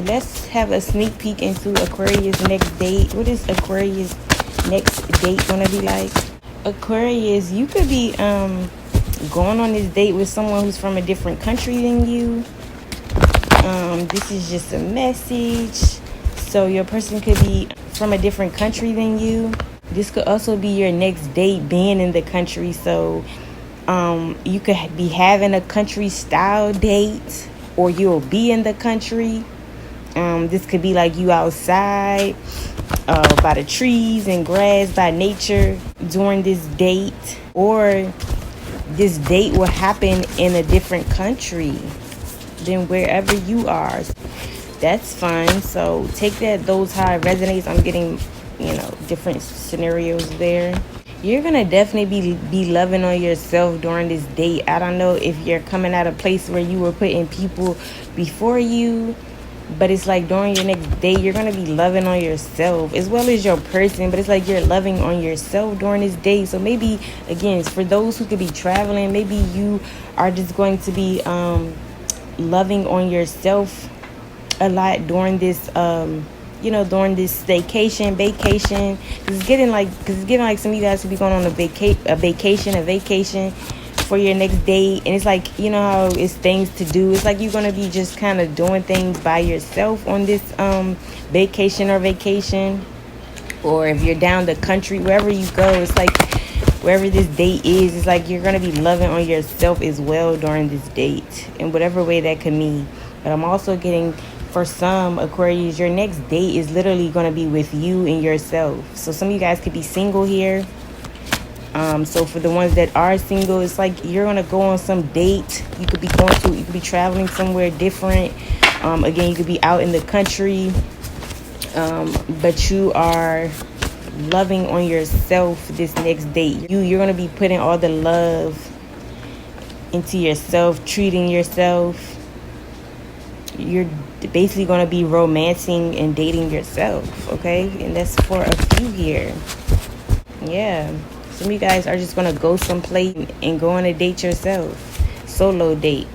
let's have a sneak peek into Aquarius next date. What is Aquarius next date gonna be like? Aquarius, you could be going on this date with someone who's from a different country than you. This is just a message. So your person could be from a different country than you. This could also be your next date being in the country. So you could be having a country style date, or you'll be in the country. This could be like you outside by the trees and grass, by nature during this date. Or this date will happen in a different country than wherever you are. That's fun. So take those how it resonates. I'm getting, different scenarios there. You're gonna definitely be loving on yourself during this date. I don't know if you're coming at a place where you were putting people before you, but it's like during your next date, you're gonna be loving on yourself as well as your person. But it's like you're loving on yourself during this date. So maybe, again, for those who could be traveling, maybe you are just going to be loving on yourself a lot during this during this vacation. It's giving like some of you guys could be going on a vacation for your next date. And it's like, how it's things to do. It's like you're going to be just kind of doing things by yourself on this vacation. Or if you're down the country, wherever you go, it's like wherever this date is, it's like you're going to be loving on yourself as well during this date, in whatever way that could mean. But I'm also getting, for some Aquarius, your next date is literally going to be with you and yourself. So some of you guys could be single here. So for the ones that are single, it's like you're going to go on some date. You could be traveling somewhere different. Again, you could be out in the country. But you are loving on yourself this next date. You're going to be putting all the love into yourself, treating yourself. You're basically going to be romancing and dating yourself, okay? And that's for a few here. Yeah. Some of you guys are just going to go someplace and go on a date yourself. Solo date.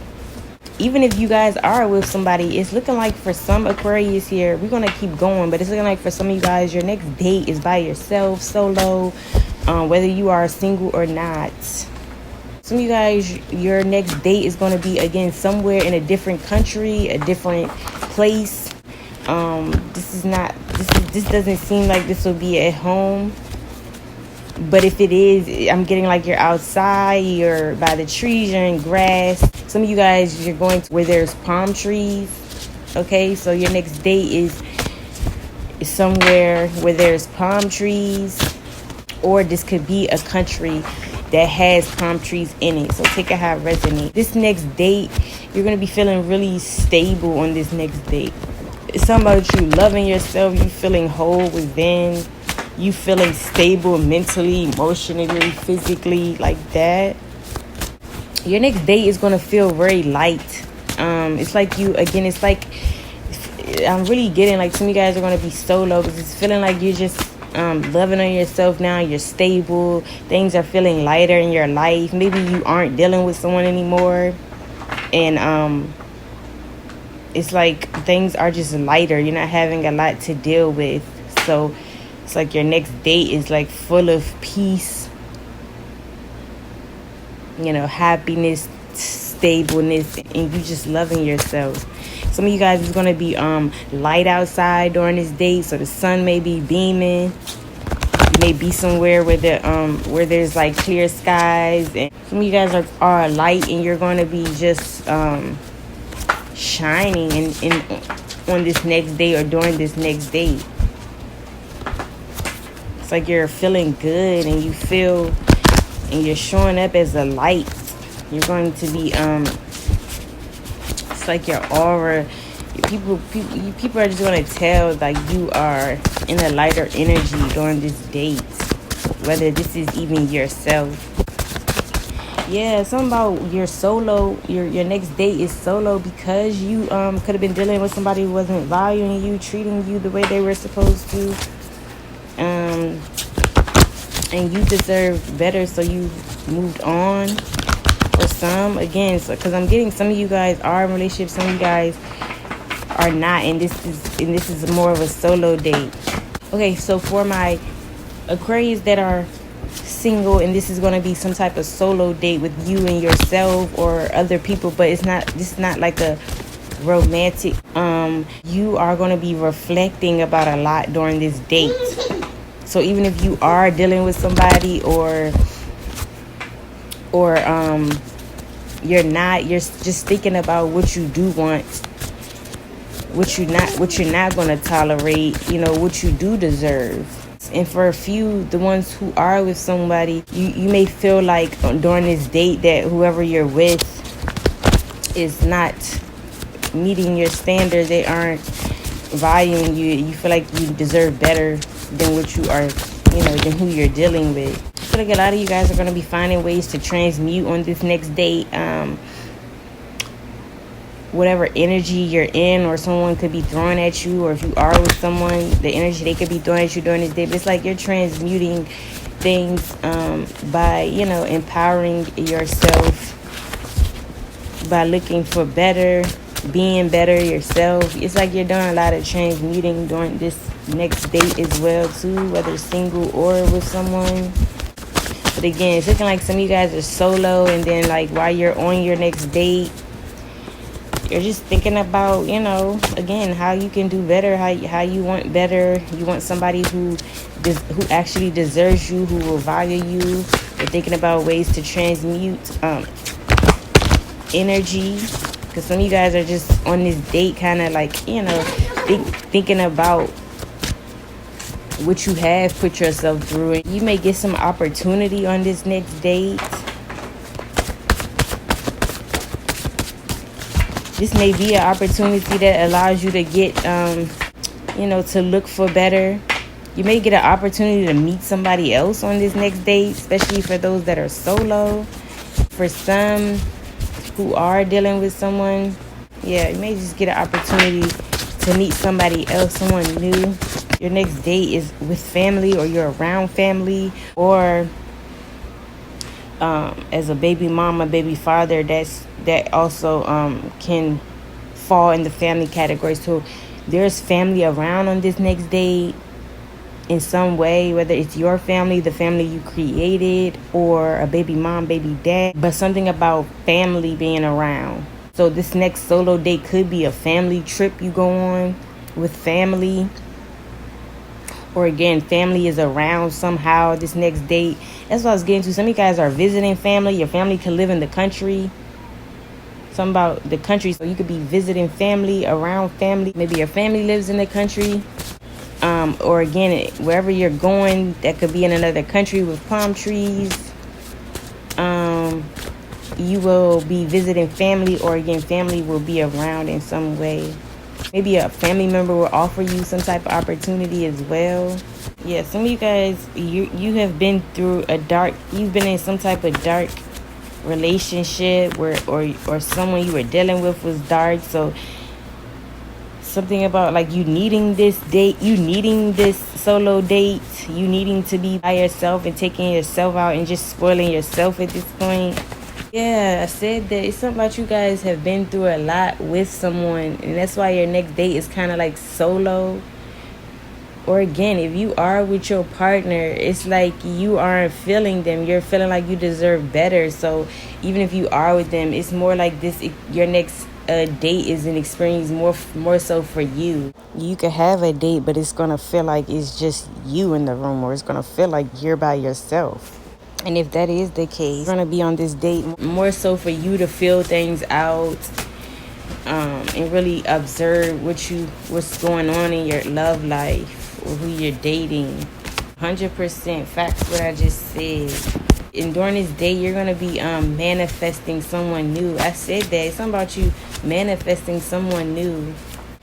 Even if you guys are with somebody, it's looking like for some Aquarius here, we're going to keep going, but it's looking like for some of you guys, your next date is by yourself, solo, whether you are single or not. Some of you guys, your next date is going to be, again, somewhere in a different country, a different place. This doesn't seem like this will be at home. But if it is, I'm getting like you're outside, you're by the trees, you're in grass. Some of you guys, you're going to where there's palm trees. Okay, so your next date is somewhere where there's palm trees. Or this could be a country that has palm trees in it. So take it how it resonates. This next date, you're going to be feeling really stable on this next date. It's something about you loving yourself. You feeling whole within. You feeling stable mentally, emotionally, physically, like that. Your next date is going to feel very light. It's like it's like, I'm really getting like some of you guys are going to be solo because it's feeling like you're just loving on yourself now. You're stable. Things are feeling lighter in your life. Maybe you aren't dealing with someone anymore. And it's like things are just lighter. You're not having a lot to deal with. So it's like your next date is like full of peace, happiness, stableness, and you just loving yourself. Some of you guys is going to be light outside during this date, so the sun may be beaming. You may be somewhere where there's like clear skies, and some of you guys are light, and you're going to be just shining on this next day or during this next date. It's like you're feeling good and you're showing up as a light. You're going to be, it's like your aura. People are just going to tell like you are in a lighter energy during this date. Whether this is even yourself. Yeah, something about your solo, your next date is solo because you could have been dealing with somebody who wasn't valuing you, treating you the way they were supposed to. And you deserve better, so you moved on. For some, again, because I'm getting some of you guys are in relationships, some of you guys are not, and this is more of a solo date. Okay, so for my Aquarius that are single, and this is going to be some type of solo date with you and yourself or other people, but this is not like a romantic. You are going to be reflecting about a lot during this date. So even if you are dealing with somebody or you're not, you're just thinking about what you do want, what you're not going to tolerate, what you do deserve. And for a few, the ones who are with somebody, you may feel like during this date that whoever you're with is not meeting your standards. They aren't valuing you. You feel like you deserve better than what you are, than who you're dealing with. I feel like a lot of you guys are going to be finding ways to transmute on this next date. Whatever energy you're in or someone could be throwing at you, or if you are with someone, the energy they could be throwing at you during this day. But it's like you're transmuting things by, empowering yourself, by looking for better, being better yourself. It's like you're doing a lot of transmuting during this next date as well too, whether single or with someone. But again, it's looking like some of you guys are solo, and then like while you're on your next date, you're just thinking about, again, how you can do better, how you want better. You want somebody who actually deserves you, who will value you. You're thinking about ways to transmute energy, because some of you guys are just on this date kind of like, thinking about what you have put yourself through. And you may get some opportunity on this next date. This may be an opportunity that allows you to get, to look for better. You may get an opportunity to meet somebody else on this next date, especially for those that are solo. For some who are dealing with someone, you may just get an opportunity to meet somebody else, someone new. Your next date is with family, or you're around family, or as a baby mama, baby father, that also can fall in the family category. So there's family around on this next date in some way, whether it's your family, the family you created, or a baby mom, baby dad, but something about family being around. So this next solo date could be a family trip you go on with family. Or again, family is around somehow this next date. That's what I was getting to. Some of you guys are visiting family. Your family could live in the country. Something about the country. So you could be visiting family, around family. Maybe your family lives in the country. Or again, wherever you're going, that could be in another country with palm trees. You will be visiting family, or again, family will be around in some way. Maybe a family member will offer you some type of opportunity as well. Yeah, some of you guys, you have been through you've been in some type of dark relationship or someone you were dealing with was dark. So something about like you needing this date, you needing this solo date, you needing to be by yourself and taking yourself out and just spoiling yourself at this point. Yeah, I said that it's something about you guys have been through a lot with someone, and that's why your next date is kind of like solo. Or again, if you are with your partner, it's like you aren't feeling them. You're feeling like you deserve better. So even if you are with them, it's more like your next date is an experience more so for you. You could have a date, but it's going to feel like it's just you in the room, or it's going to feel like you're by yourself. And if that is the case, you're going to be on this date more so for you to feel things out, and really observe what's going on in your love life or who you're dating. 100% facts what I just said. And during this day, you're going to be manifesting someone new. I said that. It's something about you manifesting someone new.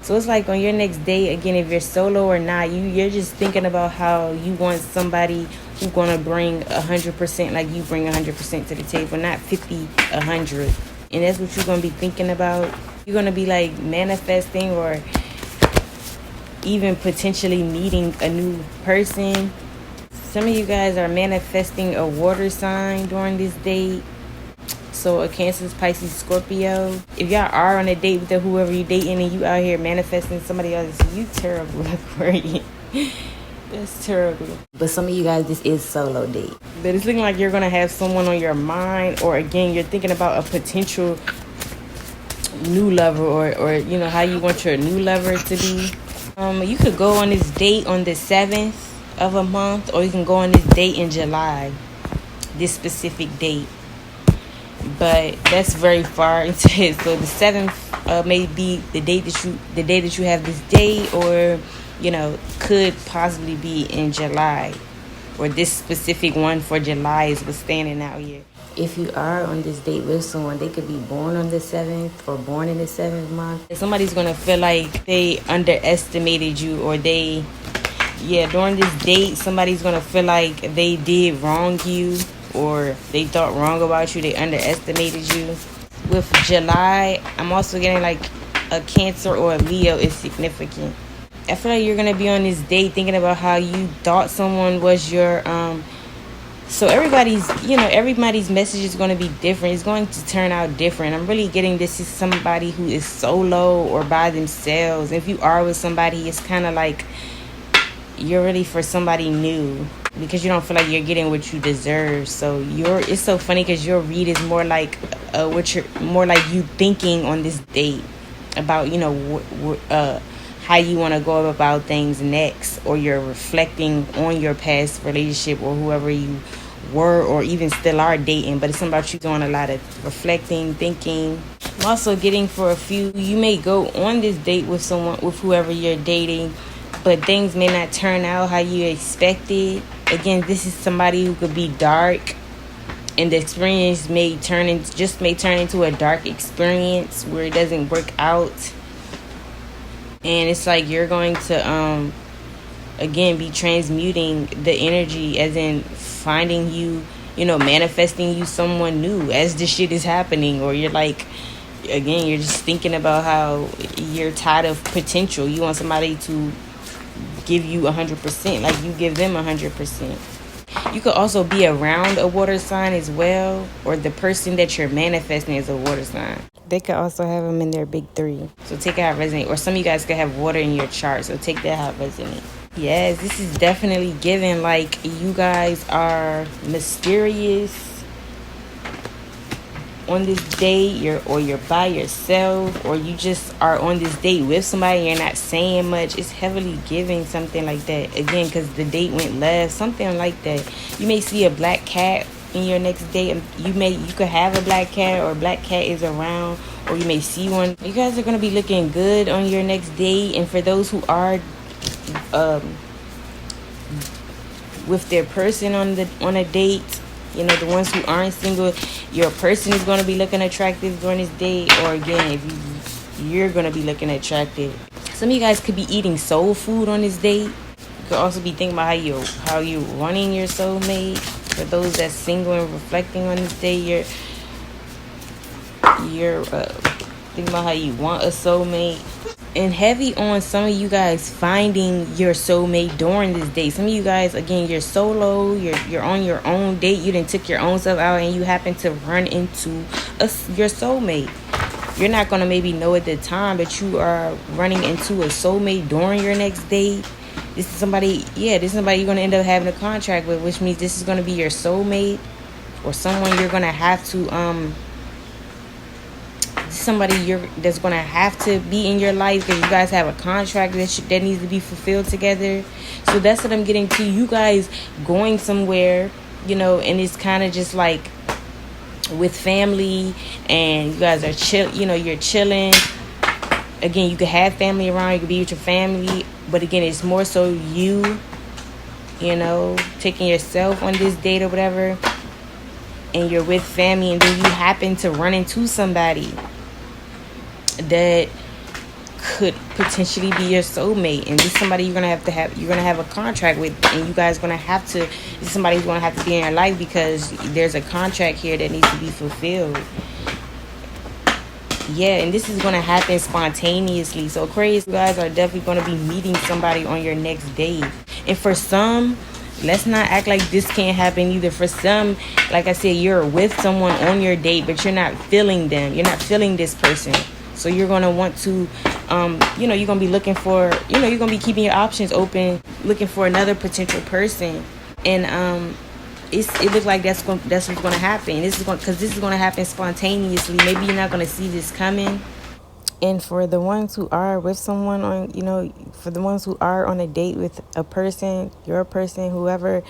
So it's like on your next date, again, if you're solo or not, you're just thinking about how you want somebody who's going to bring 100%, like you bring 100% to the table, not 50, 100. And that's what you're going to be thinking about. You're going to be like manifesting, or even potentially meeting a new person. Some of you guys are manifesting a water sign during this date. So a Cancer, Pisces, Scorpio. If y'all are on a date with whoever you dating and you out here manifesting somebody else, you terrible, Aquarius. That's terrible. But some of you guys, this is solo date. But it's looking like you're gonna have someone on your mind, or again, you're thinking about a potential new lover, or you know how you want your new lover to be. You could go on this date on the 7th of a month, or you can go on this date in July. This specific date. But that's very far into it. So the 7th may be the day that you have this date, or you know, could possibly be in July, or this specific one for July is what's standing out here. If you are on this date with someone, they could be born on the 7th or born in the 7th month. Somebody's gonna feel like they underestimated you, or during this date, somebody's gonna feel like they did wrong you, or they thought wrong about you, they underestimated you. With July, I'm also getting like a Cancer or a Leo is significant. I feel like you're going to be on this date thinking about how you thought someone was your, so everybody's message is going to be different. It's going to turn out different. I'm really getting this is somebody who is solo or by themselves. If you are with somebody, it's kind of like you're ready for somebody new, because you don't feel like you're getting what you deserve. So it's so funny because your read is more like more like you thinking on this date about, you know, how you want to go about things next, or you're reflecting on your past relationship or whoever you were or even still are dating. But it's about you doing a lot of reflecting, thinking. I'm also getting for a few, you may go on this date with whoever you're dating, but things may not turn out how you expected. Again, this is somebody who could be dark, and the experience may turn into a dark experience where it doesn't work out. And it's like you're going to, again, be transmuting the energy, as in finding you, you know, manifesting you someone new as this shit is happening. Or you're like, again, you're just thinking about how you're tired of potential. You want somebody to give you 100%, like you give them 100%. You could also be around a water sign as well, or the person that you're manifesting is a water sign. They could also have them in their big 3. So take it how it resonates. Or some of you guys could have water in your chart. So take that how it resonates. Yes, this is definitely giving like you guys are mysterious on this date. You're by yourself, or you just are on this date with somebody. You're not saying much. It's heavily giving something like that. Again, because the date went left. Something like that. You may see a black cat in your next date. You could have a black cat, or a black cat is around, or you may see one. You guys are going to be looking good on your next date. And for those who are with their person on a date, you know, the ones who aren't single, your person is going to be looking attractive during this date. Or again, if you're going to be looking attractive. Some of you guys could be eating soul food on this date. You could also be thinking about how you're running your soulmate. For those that's single and reflecting on this day, you're thinking about how you want a soulmate. And heavy on some of you guys finding your soulmate during this day. Some of you guys, again, you're solo, you're on your own date. You done took your own self out, and you happen to run into your soulmate. You're not going to maybe know at the time, but you are running into a soulmate during your next date. This is somebody you're going to end up having a contract with, which means this is going to be your soulmate, or someone you're going to have to, somebody that's going to have to be in your life, because you guys have a contract that needs to be fulfilled together. So that's what I'm getting to. You guys going somewhere, you know, and it's kind of just like with family, and you guys are you're chilling. Again, you could have family around, you could be with your family, but again, it's more so you know, taking yourself on this date or whatever, and you're with family, and then you happen to run into somebody that could potentially be your soulmate, and this is somebody you're gonna have a contract with, and you guys gonna have to, this is somebody who's gonna have to be in your life, because there's a contract here that needs to be fulfilled. Yeah, and this is going to happen spontaneously. So Aquarius, you guys are definitely going to be meeting somebody on your next date. And for some, Let's not act like this can't happen either. For some, like I said, you're with someone on your date, but you're not feeling them. You're not feeling this person. So you're going to want to, you're going to be looking for, you're going to be keeping your options open, looking for another potential person. And it looks like that's what's going to happen. Because this is going to happen spontaneously. Maybe you're not going to see this coming. And for the ones who are with someone for the ones who are on a date with a person, your person, whoever,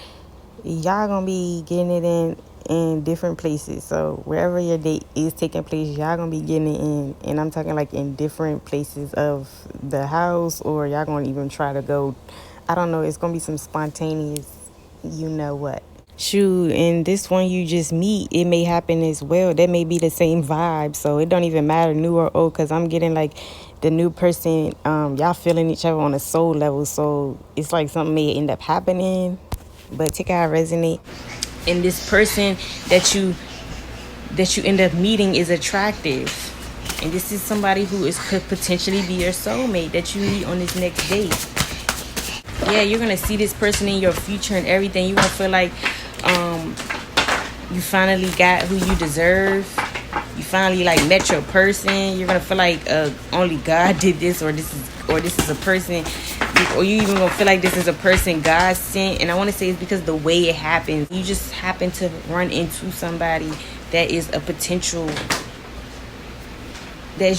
y'all gonna be getting it in different places. So wherever your date is taking place, y'all gonna be getting it in. And I'm talking like in different places of the house, or y'all gonna even try to go, I don't know, it's gonna be some spontaneous, you know what. Shoot, and this one you just meet, it may happen as well. That may be the same vibe, so it don't even matter new or old, because I'm getting like the new person, y'all feeling each other on a soul level, so it's like something may end up happening, but take out resonate. And this person that you end up meeting is attractive, and this is somebody who could potentially be your soulmate that you meet on this next date. Yeah, you're gonna see this person in your future and everything. You're gonna feel like you finally got who you deserve. You finally like met your person. You're gonna feel like only God did this, or this is a person, or you even gonna feel like this is a person God sent. And I want to say it's because the way it happens. You just happen to run into somebody that is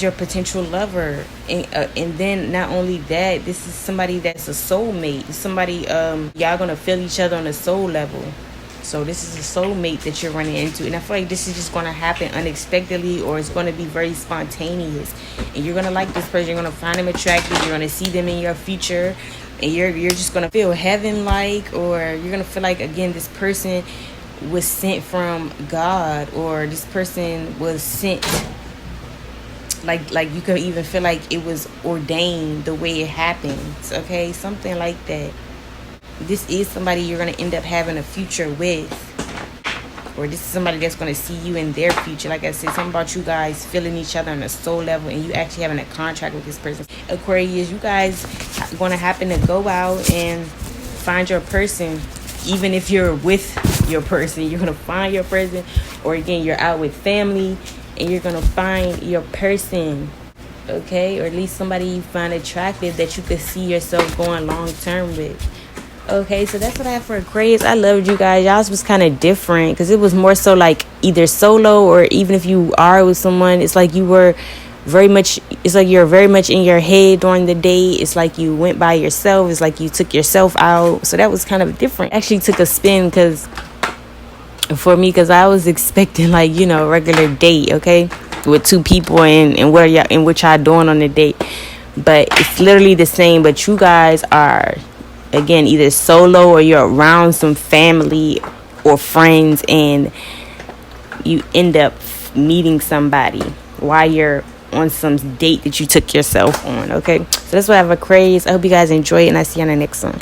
your potential lover, and then not only that, this is somebody that's a soulmate. It's somebody y'all gonna feel each other on a soul level. So this is a soulmate that you're running into, and I feel like this is just gonna happen unexpectedly, or it's gonna be very spontaneous. And you're gonna like this person. You're gonna find them attractive. You're gonna see them in your future, and you're just gonna feel heaven-like, or you're gonna feel like, again, this person was sent from God, or this person was sent. Like you could even feel like it was ordained the way it happens, okay? Something like that. This is somebody you're going to end up having a future with, or this is somebody that's going to see you in their future. Like I said, something about you guys feeling each other on a soul level, and you actually having a contract with this person. Aquarius, you guys are going to happen to go out and find your person. Even if you're with your person, you're going to find your person, or again, you're out with family, and you're going to find your person, okay? Or at least somebody you find attractive that you could see yourself going long term with. Okay, so that's what I have for Aquarius. I loved you guys. Y'all's was kind of different because it was more so like either solo, or even if you are with someone, it's like you were you're very much in your head during the day. It's like you went by yourself. It's like you took yourself out. So that was kind of different. Actually took a spin for me, because I was expecting like, regular date, okay, with two people and what y'all doing on the date. But it's literally the same, but you guys are, again, either solo or you're around some family or friends, and you end up meeting somebody while you're on some date that you took yourself on, okay? So that's what I have, Aquarius. I hope you guys enjoy it, and I see you on the next one.